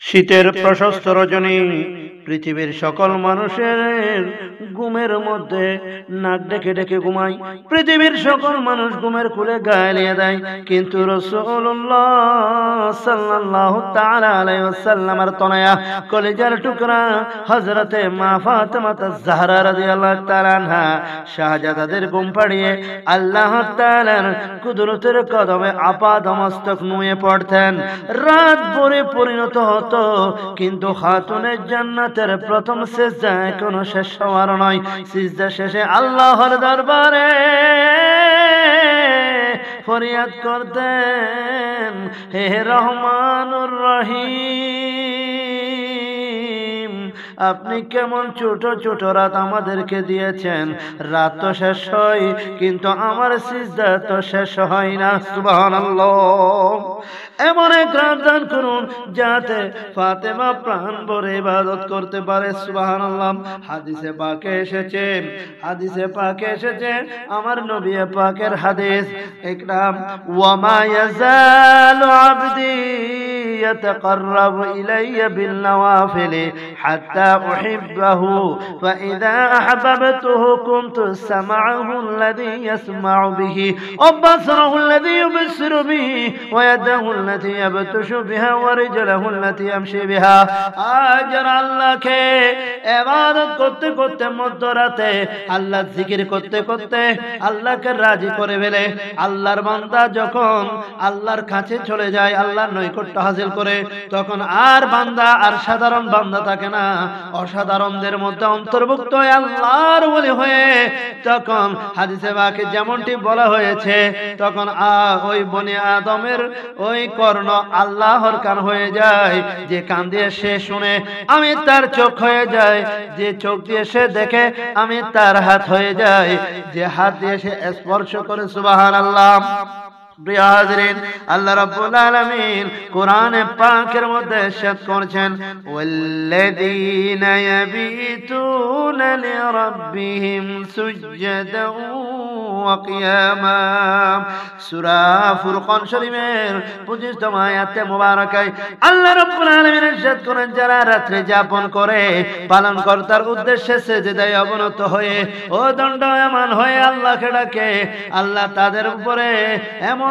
শীতের প্রশস্ত রজনী পৃথিবীর সকল মানুষের ঘুমের মধ্যে নাক ডেকে ডেকে ঘুমায়। পৃথিবীর সকল মানুষ ঘুমের কুলে গায়ে দেয়, কিন্তু রাসূলুল্লাহ সাল্লাল্লাহু তাআলা আলাইহি ওয়াসাল্লামের তনয়া কলিজার টুকরা হযরতে মা ফাতেমা আয-জাহরা রাদিয়াল্লাহু তাআলা আনহা শাহজাদাদের ঘুম পাড়িয়ে আল্লাহ তাআলার কুদরতের কদমে আপাদমস্তক নুয়ে পড়তেন। রাত ভরে পরিণত হতো, কিন্তু খাতুনের জান্নাতের প্রথম সিজদা এখনো শেষ হওয়ার নয়। সিজদা শেষে আল্লাহর দরবারে ফরিয়াদ করতেন, হে রহমানুর রহিম, আপনি কেমন ছোট ছোট রাত আমাদেরকে দিয়েছেন। রাত তো শেষ হয়, কিন্তু আমার সিজদা তো শেষ হয় না। সুবহানাল্লাহ। এমন এক রাত দান করুন যাতে ফাতেমা প্রাণ ভরে ইবাদত করতে পারে। সুবহানাল্লাহ। হাদিসে পাকে এসেছে আমার নবী পাকের হাদিস, একরাম ওয়া মা ইয়াজালু আবদি ইয়াতাকাররাবু ইলাইয়া বিল নওয়াফিল হাত্তা উহিব্বাহু ফা ইযা আহবাবতুহু কুনতু সামা'আহু আল্লাযী ইয়াসমা'ু বিহি ওয়া বাসরাহু আল্লাযী ইউবসিরু বিহি ওয়া ইয়াদাহু আল্লাতী ইয়াবতুশু বিহা ওয়া রিজলাহু আল্লাতী ইয়ামশি বিহা। আজ আল্লাহকে ইবাদত করতে করতে মধ্যরাতে আল্লাহ জিকির করতে করতে আল্লাহকে রাজি করে ফেলে। আল্লাহর বান্দা যখন আল্লাহর কাছে চলে যায়, আল্লাহর নৈকট্য হাসিল করে, তখন আর বান্দা আর সাধারণ বান্দা থাকে না, অসাধারণদের মধ্যে অন্তর্ভুক্ত হয়ে আল্লাহর ওলি হয়ে, তখন হাদিসে পাকে যেমনটি বলা হয়েছে, তখন ওই বনি আদমের ওই কর্ণ আল্লাহর কান হয়ে যায়। যে কান দিয়ে সে শুনে আমি তার চোখ হয়ে যায়, যে চোখ দিয়ে সে দেখে আমি তার হাত হয়ে যায়, যে হাত দিয়ে সে স্পর্শ করে। সুবহানাল্লাহ। প্রিয় হাজরিন, আল্লাহ রাব্বুল আলামিন কোরআনে পাকের মধ্যে ইরশাদ করেছেন, ওয়াল্লাযীনা ইয়াবিতুনা লিরাব্বিহিম সুজদান ওয়া কিয়ামা। সূরা ফুরকান শরীফের 25তম আয়াতে মুবারাকায় আল্লাহ রাব্বুল আলামিন ইরশাদ করেন, যারা রাত্রি যাপন করে পালনকর্তার উদ্দেশ্যে সিজদায় অবনত হয়ে ও দণ্ডায়মান হয়ে আল্লাহকে ডাকে, আল্লাহ তাদের উপরে এমন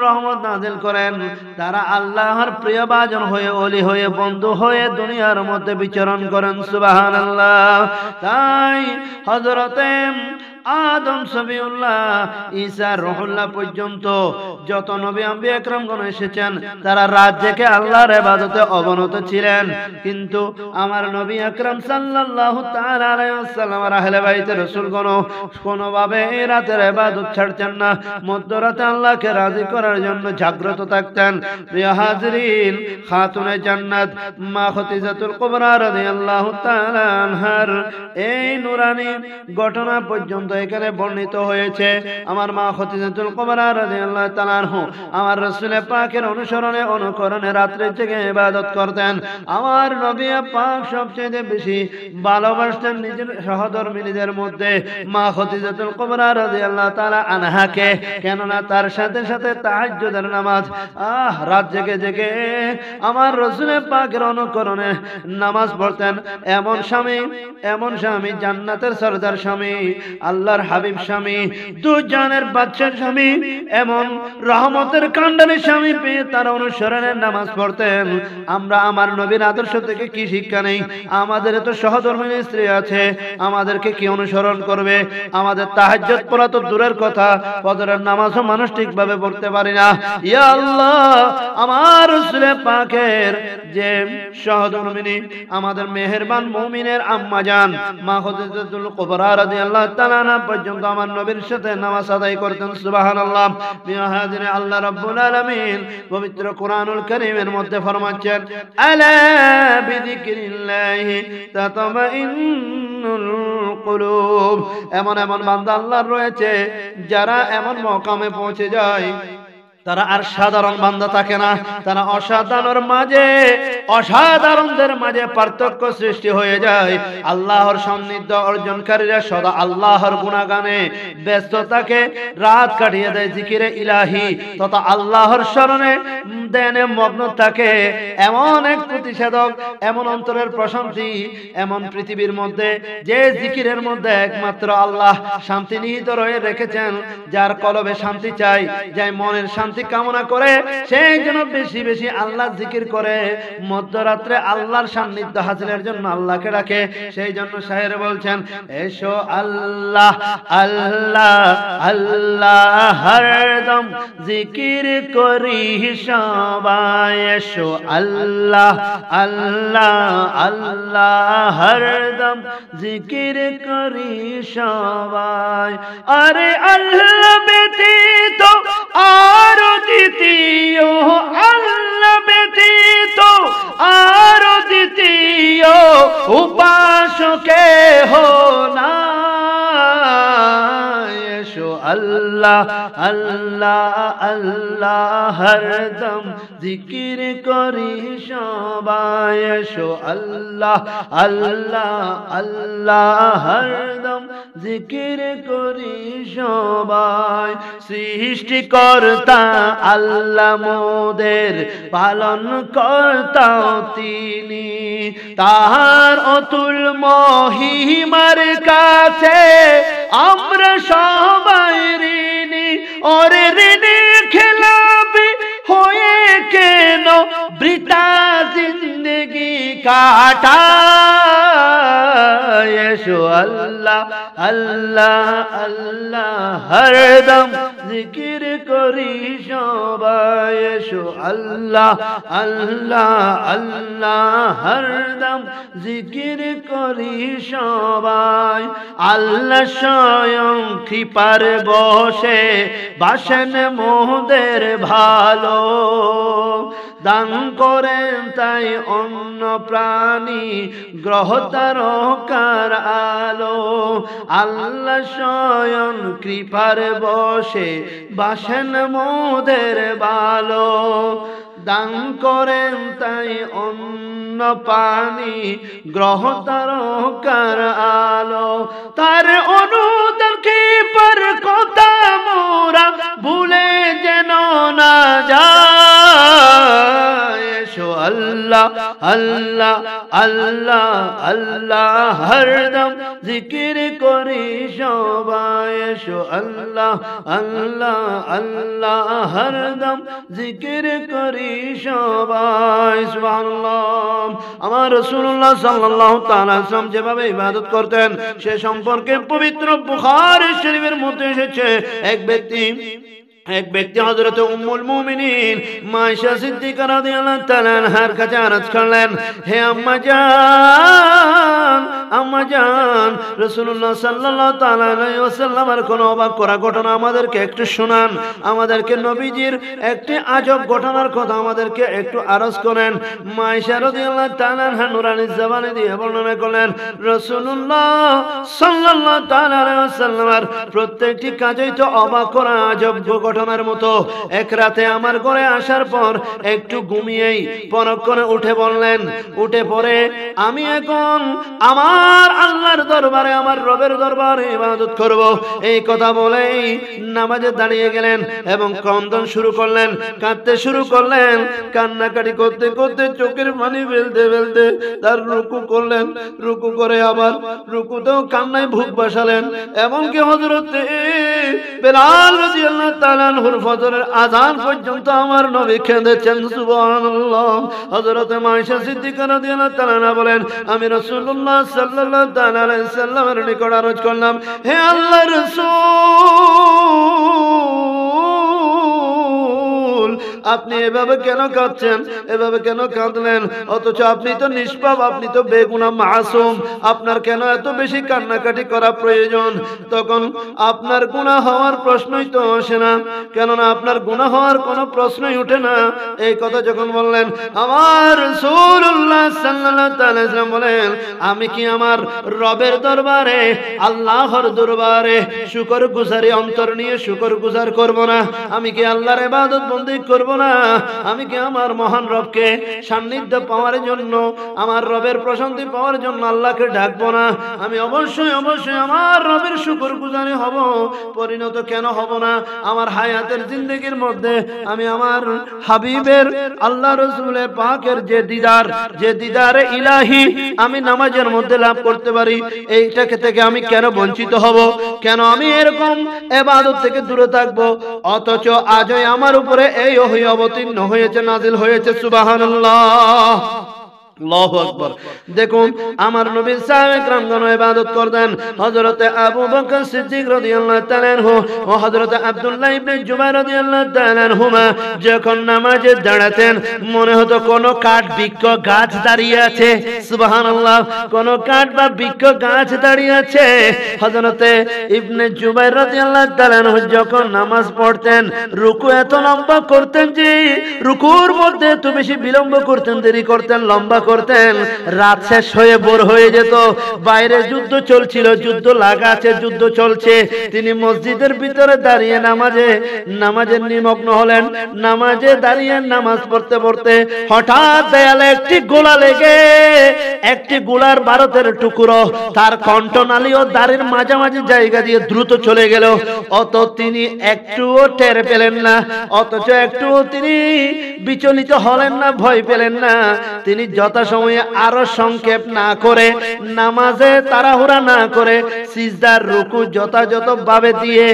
রহমত নাযিল করেন, তারা আল্লাহর প্রিয় ভাজন হয়ে, ওলি হয়ে, বন্ধু হয়ে দুনিয়ার মধ্যে বিচরণ করেন। সুবহানাল্লাহ। তাই হযরতে আদম, সফিউল্লাহ, ঈসা, রুহুল্লাহ পর্যন্ত যত নবী আম্বিয়া একরামগণ এসেছেন, তারা রাত জেগে আল্লাহর ইবাদতে অবনত ছিলেন। কিন্তু আমার নবী আকরাম সাল্লাল্লাহু তাআলা আলাইহি ওয়াসাল্লাম আর আহলে বাইতে রাসূলগণ কোনোভাবে এই রাতের ইবাদত ছাড়তেন না। মধ্যরাতে আল্লাহকে রাজি করার জন্য জাগ্রত থাকতেন। প্রিয় হাজরিন, খাতুনে জান্নাত মা খদিজাতুল কুবরা রাদিয়াল্লাহু তাআলা আনহার এই নূরানী ঘটনা পর্যন্ত এখানে বর্ণিত হয়েছে। আমার মা খদিজাতুল কুবরা রাদিয়াল্লাহু তাআলা আনহা আমার রাসূল পাকের অনুকরণে রাত্রে জেগে ইবাদত করতেন। আমার নবী পাক সবচেয়ে বেশি ভালোবাসতেন নিজের সহধর্মিনীদের মধ্যে মা খদিজাতুল কুবরা রাদিয়াল্লাহু তাআলা আনহাকে, কেননা তার সাথে সাথে তাহাজ্জুদের নামাজ রাত জেগে জেগে আমার রাসূল পাকের অনুকরণে নামাজ পড়তেন। এমন স্বামী জান্নাতের সরদার স্বামী, আল্লাহর হাবিব স্বামী, দুজানের বাদশার স্বামী, এমন রহমতের কান্ডারি স্বামী পেয়ে তার অনুসরণে নামাজ পড়তেন। আমরা আমার নবীর আদর্শ থেকে কি শিক্ষা নেই? আমাদের তো সহধর্মিনী স্ত্রী আছে, আমাদেরকে কি অনুসরণ করবে? আমাদের তাহাজ্জুদ পড়া তো দূরের কথা, ফজরের নামাজও মানুষ ঠিকভাবে পড়তে পারি না। ইয়া আল্লাহ, আমার রাসূল পাকের যে সহধর্মিনী, আমাদের মেহেরবান মুমিনের আম্মা জান মা খদিজাতুল কুবরা রাদিয়াল্লাহু তাআলা আনহা পর্যন্ত আমার নবীর সাথে নামাজ আদায় করতেন। সুবহানাল্লাহ। প্রিয় হাজিরিন, আল্লাহ রাব্বুল আলামিন পবিত্র কোরআনুল কারীমের মধ্যে ফরমাচ্ছেন, আলা বিযিকরিল্লাহি তাতমাইন্নুল কুলুব। এমন বান্দা আল্লাহর রয়েছে যারা এমন মকামে পৌঁছে যায় তারা আর সাধারণ বান্দা থাকে না, তারা অসাধারণদের মাঝে পার্থক্য সৃষ্টি হয়ে যায়। আল্লাহর সান্নিধ্য অর্জনকারীরা সদা আল্লাহর গুণগানে ব্যস্ত থাকে, রাত কাটিয়ে দেয় জিকিরে ইলাহি তথা আল্লাহর স্মরণে ধ্যানে মগ্ন থাকে। এমন এক প্রতিষেধক, এমন অন্তরের প্রশান্তি, এমন পৃথিবীর মধ্যে যে জিকিরের মধ্যে একমাত্র আল্লাহ শান্তি নিহিত রয়ে রেখেছেন। যার কলবে শান্তি চাই, যাই মনের শান্তি কামনা করে, সেই জন্য বেশি বেশি আল্লাহ জিকির করে, মধ্যরাত্রে আল্লাহর সান্নিধ্য হাসিলের জন্য আল্লাহকে ডাকে। সেই জন্য শায়ের বলছেন, এসো আল্লাহ আল্লাহ আল্লাহ হরদম জিকির করি সবাই, এসো আল্লাহ আল্লাহ আল্লাহ হরদম জিকির করি সবাই। আরে আল্লাহ ব্যতীত আর দ্বিতীয়, আল্লাহ ব্যতীত আর দ্বিতীয় উপাসকে হো না। এসো আল্লাহ আল্লাহ আল্লাহ হরদম জিকির করি সবাই, এসো আল্লাহ আল্লাহ আল্লাহ হরদম জিকির করি সবাই। সৃষ্টিকর্তা আল্লাহ মোদের পালন কর্তাও তিনি, তাহার অতুল মহিমার কাছে আমরা সবাই ঋণী। ওরে ঋণী খেলাপি হয়ে কেন বৃথা জিন্দগি কাটা। এসো আল্লাহ আল্লাহ আল্লাহ হরদম জিকির করি সবাই, এসো আল্লাহ আল্লাহ আল্লাহ হরদম জিকির করি সবাই। আল্লাহ স্বয়ং কৃপার বসে বাসেন মোদের ভালো, দান করেন তাই অন্য প্রাণী গ্রহ তারকার আলো। আল্লাহ স্বয়ং কৃপার বসে বাসেন মোদের ভালো, দান করেন তাই অন্য পানি গ্রহ তারকার আলো। তার অনুদান কৃপার কথা মোরা ভুলে যেন না যায়। এসো আল্লাহ আল্লাহ আল্লাহ আল্লাহ হরদম জিকির করি সবাই, এসো আল্লাহ আল্লাহ আল্লাহ হরদম জিকির করি সবাই। সুবহানাল্লাহ। আমার রাসূলুল্লাহ সাল্লাল্লাহু তাআলা সাল্লাম যেভাবে ইবাদত করতেন সে সম্পর্কে পবিত্র বুখারী শরীফের মধ্যে এসেছে, এক ব্যক্তি হযরত উম্মুল মুমিনিন মা আয়েশা সিদ্দিকা রাদিয়াল্লাহু তাআলা আনহার কাছে আরজ করলেন, হে আম্মা জান রাসূলুল্লাহ সাল্লাল্লাহু তাআলা আলাইহি ওয়াসাল্লামের কোন অবাক করা ঘটনা আমাদেরকে একটু শোনান, আমাদেরকে নবীজির একটি আজব ঘটনার কথা আমাদেরকে একটু আরজ করেন। মা আয়েশা রাদিয়াল্লাহু তাআলা আনহা নুরানি জবানে দিয়ে বর্ণনা করলেন, রাসূলুল্লাহ সাল্লাল্লাহু তাআলা আলাইহি ওয়াসাল্লামের প্রত্যেকটি কাজই তো অবাক করা আজব ঘটনার মতো। এক রাতে আমার ঘরে আসার পর একটু ঘুমিয়েই পরক্ষণে উঠে বললেন, উঠে পড়ে আমি এখন আমার আল্লাহর দরবারে, আমার রবের দরবারে ইবাদত করব। এই কথা বলেই নামাজে দাঁড়িয়ে গেলেন এবং ক্রন্দন শুরু করলেন, কাঁদতে শুরু করলেন। কান্নাকাটি করতে করতে চোখের পানি ফেলতে ফেলতে তার রুকু করলেন, রুকু করে আবার রুকুতেও কান্নায় বুক বাসালেন। এমনকি হযরত বেলাল রাদিয়াল্লাহু তাআলা আনহুর ফজরের আযান পর্যন্ত আমার নবী কেঁদেছেন। সুবহানাল্লাহ। হযরত আয়েশা সিদ্দিকা রাদিয়াল্লাহু তাআলা বলেন, আমি রাসূলুল্লাহ সাল্লাল্লাহু তাআলা আলাইহি সাল্লামের নিকট আরজ করলাম, হে আল্লাহর রাসূল, আপনি এভাবে কেন কাঁদছেন, এভাবে কেন কাঁদলেন? অথচ আপনি তো নিষ্পাপ, আপনি তো বেগুনাহ মাসুম, আপনার কেন এত বেশি কান্নাকাটি করা প্রয়োজন? তখন আপনার গুনাহ হওয়ার প্রশ্নই তো আসে না, কেননা আপনার গুনাহ হওয়ার কোনো প্রশ্নই ওঠে না। এই কথা যখন বললেন, আমার রাসূলুল্লাহ সাল্লাল্লাহু আলাইহি ওয়াসাল্লাম বলেন, আমি কি আমার রবের দরবারে, আল্লাহর দরবারে শুকরগুজারি অন্তর নিয়ে শুকরগুজার করব না? আমি কি আল্লাহর ইবাদত বন্দেগী করব না? আমি কি আমার মহান রবকে সান্নিধ্য পাওয়ার জন্য, আমার রবের প্রশান্তি পাওয়ার জন্য আল্লাহকে ডাকবো না? আমি অবশ্যই অবশ্যই আমার রবের শুকরগুজারি হব। পরিণত কেন হব না? আমার হায়াতের জিন্দেগির মধ্যে আমি আমার হাবিবের, আল্লাহ রাসূলের পাকের যে দিদারে ইলাহি আমি নামাজের মধ্যে লাভ করতে পারি, এইটাকে থেকে আমি কেন বঞ্চিত হব? কেন আমি এরকম ইবাদত থেকে দূরে থাকব? অথচ আজই আমার উপরে এই ওহী অবতীর্ণ হয়েছে, নাজিল হয়েছে। সুবহানাল্লাহ, আল্লাহু আকবার। দেখুন আমার নবী সাহাবায়ে কেরামগণ ইবাদত করতেন। হযরত আবু বকর সিদ্দিক রাদিয়াল্লাহু তাআলা আনহু ও হযরত আব্দুল্লাহ ইবনে জুবাইর রাদিয়াল্লাহু তাআলা আনহুমা যখন নামাজে দাঁড়াতেন, মনে হতো কোন কাঠ বৃক্ষ গাছ দাঁড়িয়ে আছে। সুবহানাল্লাহ, কোন কাঠ বা বৃক্ষ গাছ দাঁড়িয়ে আছে। হযরত ইবনে জুবাইর রাদিয়াল্লাহু তাআলা আনহু যখন নামাজ পড়তেন, রুকু এত লম্বা করতেন যে রুকুর মধ্যে এত বেশি বিলম্ব করতেন, দেরি করতেন, লম্বা করতেন। রাত শেষ হয়ে ভোর হয়ে যেত। বাইরে যুদ্ধ চলছিল, যুদ্ধ লাগা আছে, যুদ্ধ চলছে। তিনি মসজিদের ভিতরে দাঁড়িয়ে নামাজের নিমগ্ন হলেন। নামাজে দাঁড়িয়ে নামাজ পড়তে পড়তে হঠাৎ দেয়ালে একটি গোলা লেগে একটি গোলার ভারতের টুকরো তার কণ্ঠনালী ও দাড়ির মাঝামাঝি জায়গা দিয়ে দ্রুত চলে গেল। অত তিনি একটুও টের পেলেন না, অথচ একটুও তিনি বিচলিত হলেন না, ভয় পেলেন না। তিনি যথাসময়ে আরো সংক্ষেপ না করে, নামাজে তাড়াহুড়া না করে, সিজদার রুকু যথাযথ ভাবে দিয়ে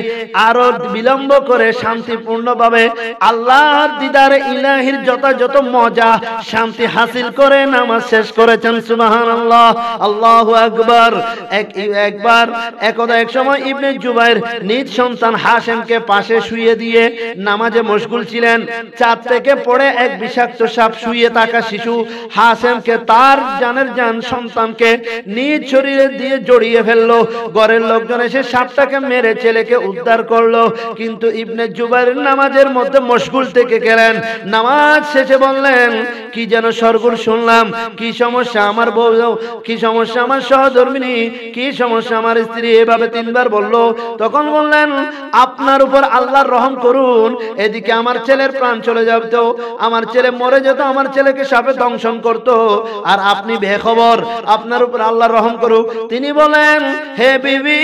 আরো বিলম্ব করে শান্তিপূর্ণ ভাবে আল্লাহর দিদারে ইলাহির যথাযথ মজা শান্তি হাসিল করে নামাজ শেষ করেছেন। সুবহানাল্লাহ, আল্লাহু আকবার। এক সময় ইবনে জুবাইর নিজ সন্তান হাশেমকে পাশে শুইয়ে দিয়ে নামাজে মশগুল ছিলেন। চাঁদ থেকে পড়ে এক বিষাক্ত সাপ শুয়ে থাকা শিশু হাশেমকে, তার জানের জান সন্তানকে নিজ শরীরে দিয়ে জড়িয়ে ফেললো। ঘরের লোকজন এসে সাপটাকে মেরে ছেলেকে উদ্ধার করলো। কিন্তু ইবনে জুবাইর নামাজের মধ্যে মশগুল থেকে গেলেন। নামাজ শেষে বললেন, কি যেন সরগোল শুনলাম, কি সমস্যা আমার বউ, কি সমস্যা আমার সহধর্মিনী, কি সমস্যা আমার স্ত্রী, এভাবে তিনবার বলল। তখন বললেন, আপনার উপর আল্লাহর রহম করুন, এদিকে আমার ছেলের প্রাণ চলে যেত, আমার ছেলে মরে যেত, আমার ছেলেকে সাপে দংশন করত, আর আপনি বেখবর, আপনার উপর আল্লাহর রহম করুক। তিনি বলেন, হে বিবি,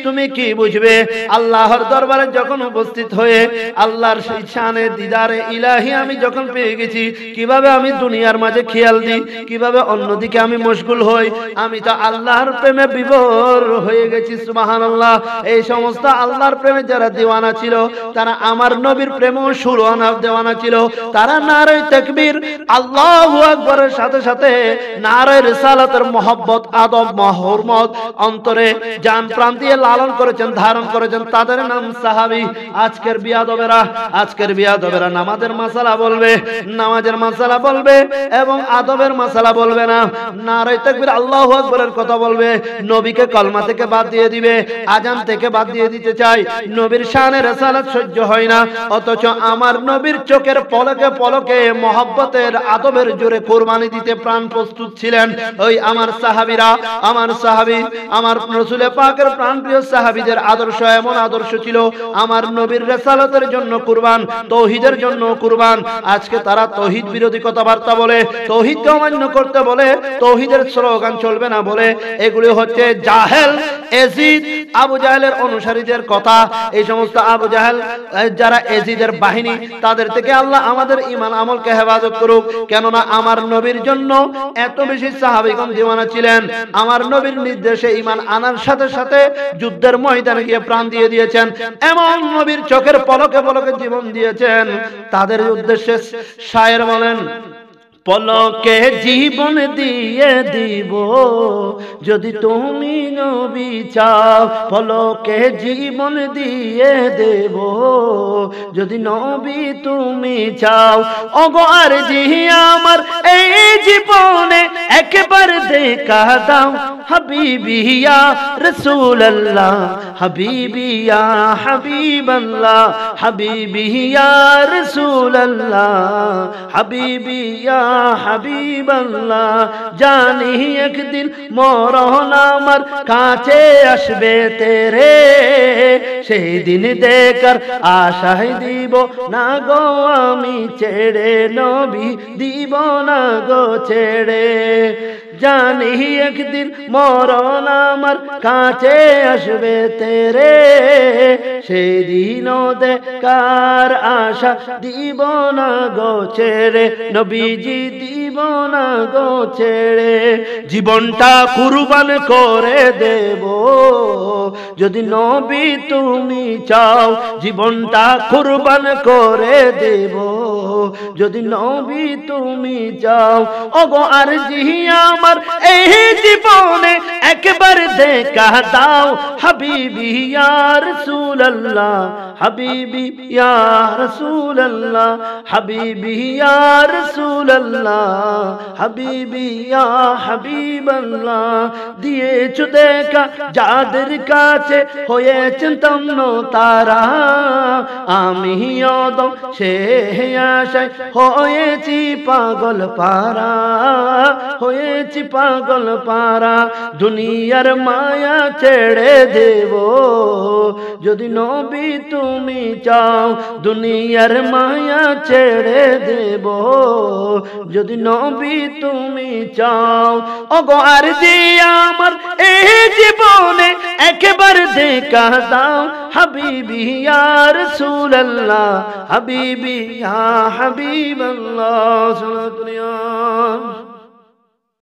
তুমি কি বুঝবে? আল্লাহর দরবারে যখন উপস্থিত হয়ে আল্লাহর শানে দিদারে ইলাহি আমি যখন পেয়ে গেছি, কিভাবে আমি দুনিয়ার মাঝে খেয়াল দিই, কিভাবে অন্যদিকে আমি মশগুল হই, আমি তো আল্লাহর প্রেমে বিভোর হয়ে গেছি। সুবহানাল্লাহ। এই সমস্ত আল্লাহর প্রেমে যারা দিওয়ানা ছিল, তারা আমার নবীর প্রেমেও সুরওয়ানা দেওয়ানা ছিল। তারা নারে তাকবীর, আল্লাহু আকবারের সাথে সাথে নারে রিসালাতের মহব্বত, আদব, হুরমত অন্তরে জান প্রাণ দিয়ে লালন করেছেন, ধারণ করেছেন। তাদের নাম সাহাবী। আজকের বিয়াদবেরা নামাজের মাসালা বলবে, নামাজের মাসালা বলবে এবং আদবের মাসালা বলবে না। নারে তাকবীর, আল্লাহু আকবারের কথা বলবে, নবীকে কলমা থেকে বাদ দিয়ে দিবে, আজান থেকে বাদ দিয়ে দিতে চায়। নবীর শানে রিসালাত সহ্য হয় না, অথচ আমার নবীর চোখের পলকে পলকে মহব্বতের আদবের জোরে কুরবানি দিতে প্রাণ প্রস্তুত ছিলেন। ওই আমার সাহাবীরা, আমার সাহাবী, আমার রাসূল পাকের প্রাণপ্রিয় সাহাবীদের আদর্শ এমন আদর্শ ছিল, আমার নবীর রিসালাতের জন্য কুরবান, তৌহিদের জন্য কুরবান। আজকে তারা তৌহিদ বিরোধী কথাবার্তা বলে, তৌহিদকে অমান্য করতে বলে, তৌহিদের স্লোগান চলবে না বলে। এগুলি হচ্ছে জাহেল, এজিদ, আবু জাহেলের অনুসারীদের কথা। এই সমস্ত আবু জাহেল যারা এজিদের বাহিনী, তাদের থেকে আল্লাহ আমাদের ঈমান আমলকে হেফাজত করুক। কেননা আমার নবীর জন্য এত বেশি সাহাবীগণ দিওয়ানা ছিলেন। আমার নবীর নির্দেশে ঈমান আনার সাথে সাথে যুদ্ধের ময়দানে গিয়ে প্রাণ দিয়ে দিয়েছেন, এমন নবীর চোখের পলকে পলকে জীবন দিয়েছেন। তাদের উদ্দেশ্যে শায়ের বলেন, পলকে জীবন দিয়ে দিব যদি তুমি নবী চাও, পলকে জীবন দিয়ে দেব যদি নবী তুমি চাও। ওগো আর জি আমার এই জীবনে একবার দেখা দাও, হাবিবি ইয়া রাসূলুল্লাহ হাবিবি ইয়া হাবিবাল্লাহ হাবিবি ইয়া রাসূলুল্লাহ হাবিবি ইয়া হাবিবাল্লাহ জানি একদিন মরণ আমার কাছে আসবে তেরে সেই দিন দেখার আশায় দিব না গো আমি ছেড়ে নবী দিব না গো ছেড়ে জানি একদিন মরণ আমার কাছে আসবে তেরে সেই দিন দেখার আশা দিব না গো ছেড়ে নবীজি দিব না গো ছেড়ে জীবনটা কুরবান করে দেব যদি নবী তুমি চাও জীবনটা কুরবান করে দেব যদি নবী তুমি চাও ওগো আরজি আমার এই জীবনে একবার দেখা দাও হাবিবি ইয়া রাসূলুল্লাহ হাবিবি ইয়া রাসূলুল্লাহ হাবিবি ইয়া রাসূলুল্লাহ হাবিবি ইয়া হাবিবাল্লাহ দিয়েছো দেখা যাদের কাছে হয়েছেন তন্ন তারা আমি অদম সে আশায় হয়েছি পাগল পারা হয়েছি পাগল পারা দুনিয়ার মায়া ছেড়ে দেব যদি নবী তুমি চাও দুনিয়ার মায়া ছেড়ে দেব যদি নবী তুমি চাও ওগো আরজি আমার এই জীবনে একবার দেখা দাও হাবিবি ইয়া রাসূলুল্লাহ হাবিবি ইয়া হাবিবাল্লাহ সাল্লাল্লাহু আলাইহি